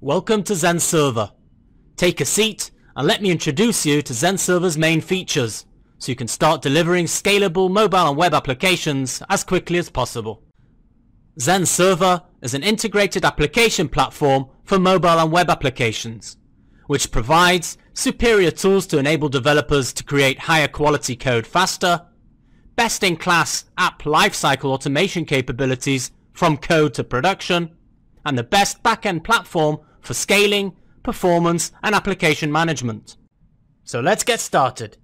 Welcome to Zend Server. Take a seat and let me introduce you to Zend Server's main features, so you can start delivering scalable mobile and web applications as quickly as possible. Zend Server is an integrated application platform for mobile and web applications, which provides superior tools to enable developers to create higher quality code faster, best-in-class app lifecycle automation capabilities from code to production, and the best back-end platform for scaling, performance, and application management. So let's get started.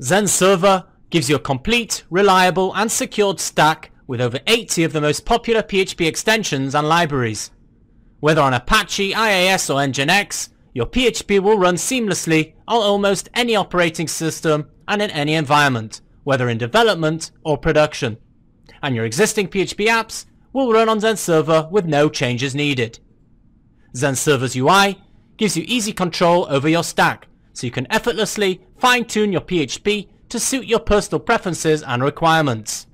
Zend Server gives you a complete, reliable, and secured stack with over 80 of the most popular PHP extensions and libraries. Whether on Apache, IIS, or Nginx, your PHP will run seamlessly on almost any operating system and in any environment, whether in development or production. And your existing PHP apps will run on Zend Server with no changes needed. Zend Server's UI gives you easy control over your stack, so you can effortlessly fine-tune your PHP to suit your personal preferences and requirements.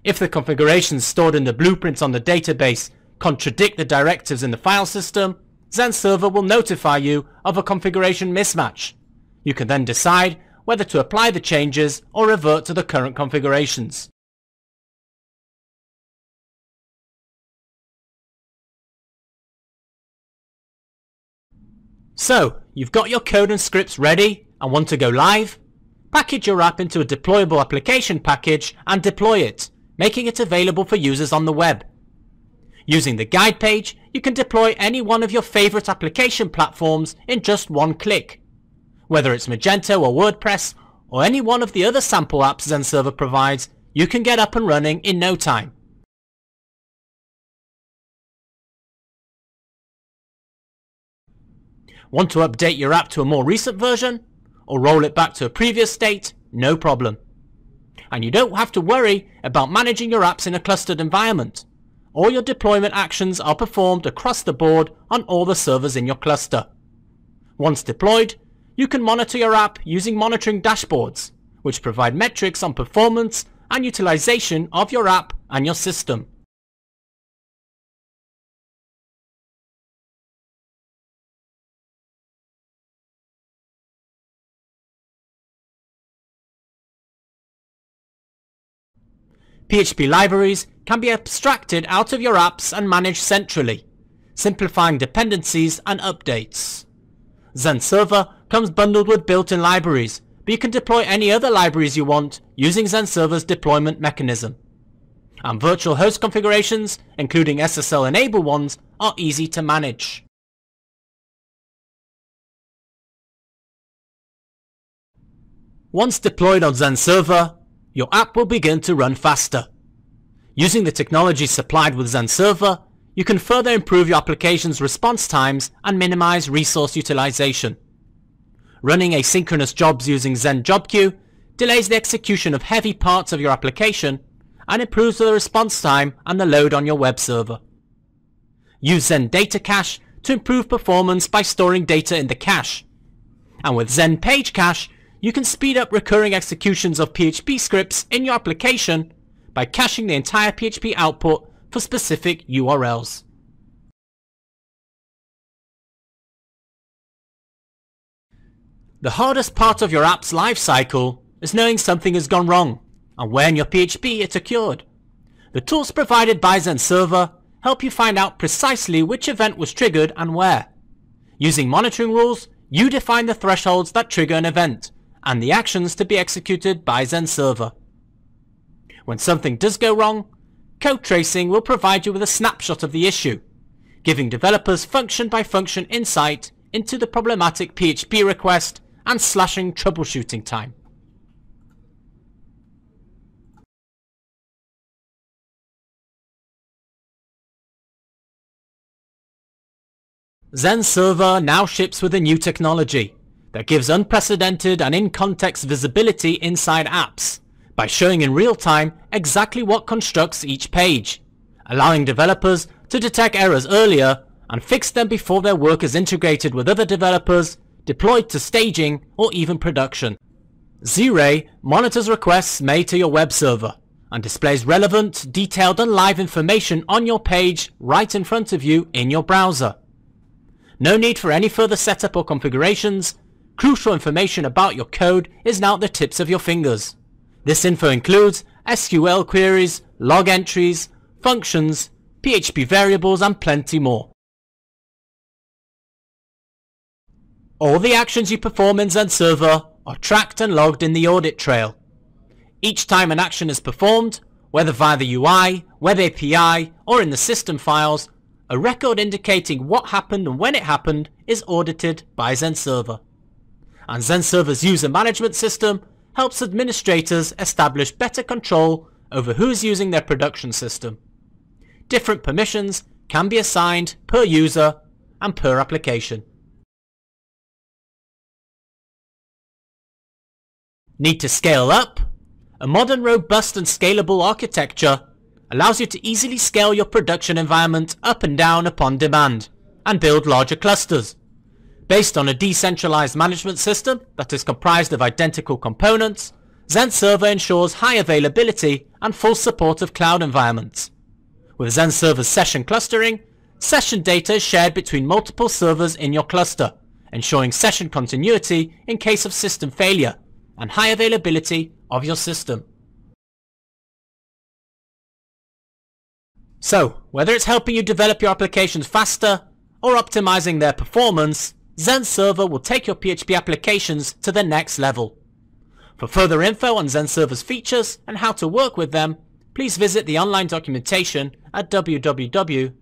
If the configurations stored in the blueprints on the database contradict the directives in the file system, Zend Server will notify you of a configuration mismatch. You can then decide whether to apply the changes or revert to the current configurations. So, you've got your code and scripts ready and want to go live? Package your app into a deployable application package and deploy it, making it available for users on the web. Using the guide page, you can deploy any one of your favorite application platforms in just one click. Whether it's Magento or WordPress, or any one of the other sample apps Zend Server provides, you can get up and running in no time. Want to update your app to a more recent version? Or roll it back to a previous state? No problem. And you don't have to worry about managing your apps in a clustered environment. All your deployment actions are performed across the board on all the servers in your cluster. Once deployed, you can monitor your app using monitoring dashboards, which provide metrics on performance and utilization of your app and your system. PHP libraries can be abstracted out of your apps and managed centrally, simplifying dependencies and updates. Zend Server comes bundled with built-in libraries, but you can deploy any other libraries you want using Zend Server's deployment mechanism. And virtual host configurations, including SSL-enabled ones, are easy to manage. Once deployed on Zend Server, your app will begin to run faster. Using the technology supplied with Zend Server, you can further improve your application's response times and minimize resource utilization. Running asynchronous jobs using Zend Job Queue delays the execution of heavy parts of your application and improves the response time and the load on your web server. Use Zend Data Cache to improve performance by storing data in the cache. And with Zend Page Cache, you can speed up recurring executions of PHP scripts in your application by caching the entire PHP output for specific URLs. The hardest part of your app's lifecycle is knowing something has gone wrong and where in your PHP it occurred. The tools provided by Zend Server help you find out precisely which event was triggered and where. Using monitoring rules, you define the thresholds that trigger an event and the actions to be executed by Zend Server. When something does go wrong, code tracing will provide you with a snapshot of the issue, giving developers function-by-function insight into the problematic PHP request and slashing troubleshooting time. Zend Server now ships with a new technology that gives unprecedented and in-context visibility inside apps by showing in real time exactly what constructs each page, allowing developers to detect errors earlier and fix them before their work is integrated with other developers, deployed to staging or even production. Z-Ray monitors requests made to your web server and displays relevant, detailed and live information on your page right in front of you in your browser. No need for any further setup or configurations. Crucial information about your code is now at the tips of your fingers. This info includes SQL queries, log entries, functions, PHP variables and plenty more. All the actions you perform in Zend Server are tracked and logged in the audit trail. Each time an action is performed, whether via the UI, web API or in the system files, a record indicating what happened and when it happened is audited by Zend Server. And Zend Server's user management system helps administrators establish better control over who's using their production system. Different permissions can be assigned per user and per application. Need to scale up? A modern, robust and scalable architecture allows you to easily scale your production environment up and down upon demand and build larger clusters. Based on a decentralized management system that is comprised of identical components, Zend Server ensures high availability and full support of cloud environments. With Zend Server's session clustering, session data is shared between multiple servers in your cluster, ensuring session continuity in case of system failure and high availability of your system. So, whether it's helping you develop your applications faster or optimizing their performance, Zend Server will take your PHP applications to the next level. For further info on Zend Server's features and how to work with them, please visit the online documentation at www.zend.com.